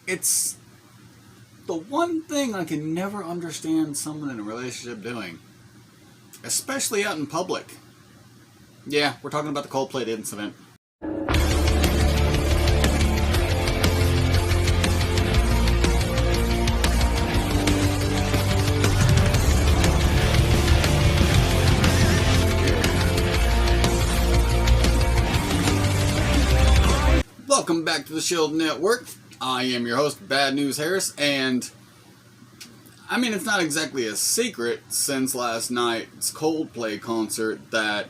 It's the one thing I can never understand someone in a relationship doing. Especially out in public. Yeah, we're talking about the Coldplay incident. Welcome back to the Shield Network. I am your host, Bad News Harris, and I mean, it's not exactly a secret since last night's Coldplay concert that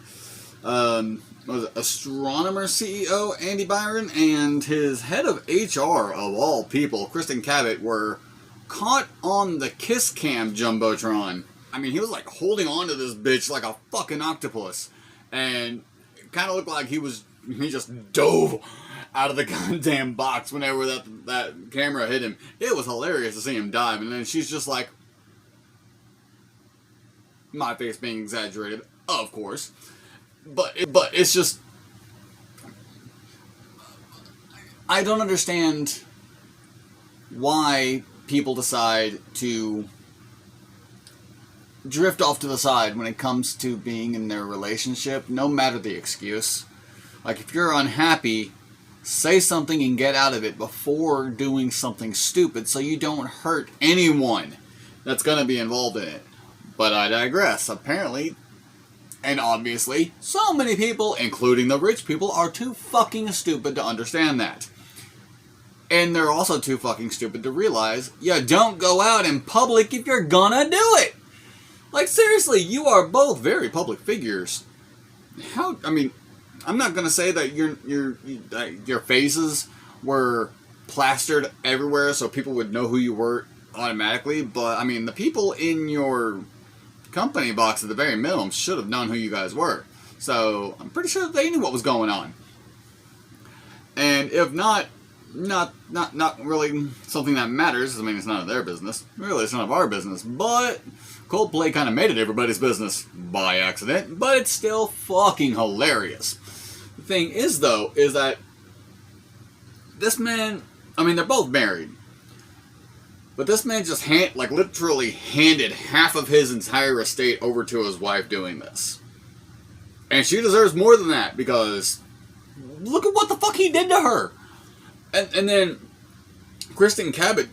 was it Astronomer CEO Andy Byron and his head of HR, of all people, Kristen Cabot, were caught on the Kiss Cam Jumbotron. I mean, he was like holding on to this bitch like a fucking octopus, and it kind of looked like he just dove out of the goddamn box whenever that camera hit him. It was hilarious to see him dive, and then she's just like, my face being exaggerated, of course, but it's just, I don't understand why people decide to drift off to the side when it comes to being in their relationship, no matter the excuse. Like, if you're unhappy, say something and get out of it before doing something stupid so you don't hurt anyone that's going to be involved in it. But I digress. Apparently, and obviously, so many people, including the rich people, are too fucking stupid to understand that. And they're also too fucking stupid to realize you don't go out in public if you're gonna do it. Like, seriously, you are both very public figures. How, I mean, I'm not gonna say that your faces were plastered everywhere so people would know who you were automatically, but I mean, the people in your company box at the very minimum should have known who you guys were. So I'm pretty sure they knew what was going on. And if not really something that matters. I mean, it's none of their business. Really, it's none of our business. But Coldplay kind of made it everybody's business by accident. But it's still fucking hilarious. The thing is, though, is that this man, I mean, they're both married. But this man just literally handed half of his entire estate over to his wife doing this. And she deserves more than that, because look at what the fuck he did to her. And then Kristen Cabot,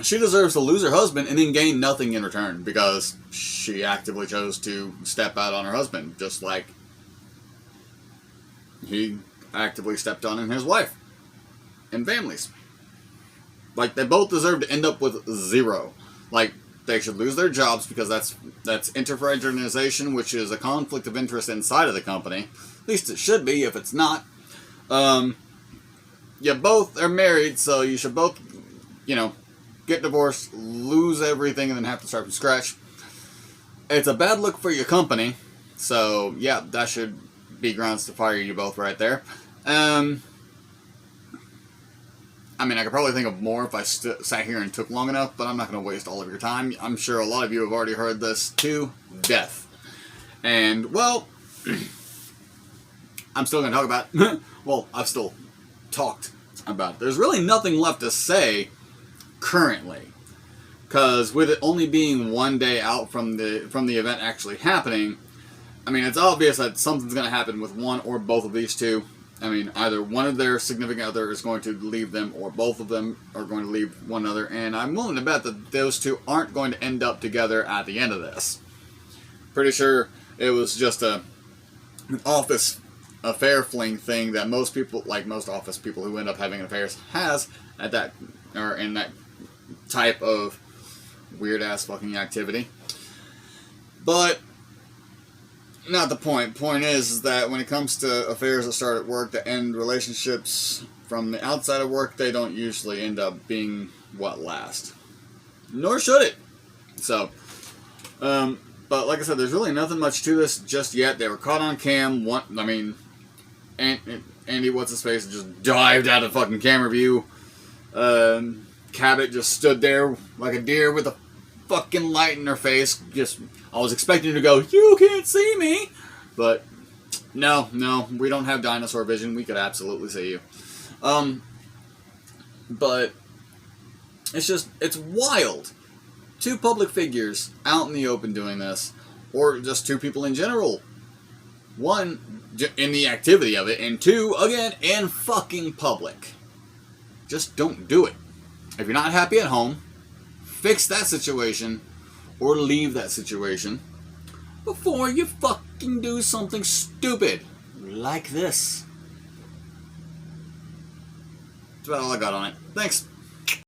she deserves to lose her husband and then gain nothing in return, because she actively chose to step out on her husband, just like he actively stepped on his wife and families. Like, they both deserve to end up with zero. Like, they should lose their jobs, because that's interfraternization, which is a conflict of interest inside of the company. At least it should be. If it's not, you both are married, so you should both, get divorced, lose everything, and then have to start from scratch. It's a bad look for your company, so yeah, that should be grounds to fire you both right there. I mean, I could probably think of more if I sat here and took long enough, but I'm not going to waste all of your time. I'm sure a lot of you have already heard this to death. And, well, I'm still going to talk about it. Well, I've still talked about it. There's really nothing left to say currently, because with it only being one day out from the event actually happening, I mean, it's obvious that something's going to happen with one or both of these two. I mean, either one of their significant other is going to leave them, or both of them are going to leave one another, and I'm willing to bet that those two aren't going to end up together at the end of this. Pretty sure it was just an office affair fling thing that most people, like most office people who end up having affairs, has at that, or in that type of weird ass fucking activity. But not the point. Point is that when it comes to affairs that start at work that end relationships from the outside of work, they don't usually end up being what last. Nor should it. So, but like I said, there's really nothing much to this just yet. They were caught on cam. Andy, what's his face, just dived out of fucking camera view. Cabot just stood there like a deer with a fucking light in her face. I was expecting her to go, "You can't see me," but no, we don't have dinosaur vision. We could absolutely see you. But It's wild. Two public figures out in the open doing this, or just two people in general. One, in the activity of it, and two, again, in fucking public. Just don't do it. If you're not happy at home, fix that situation, or leave that situation, before you fucking do something stupid, like this. That's about all I got on it. Thanks.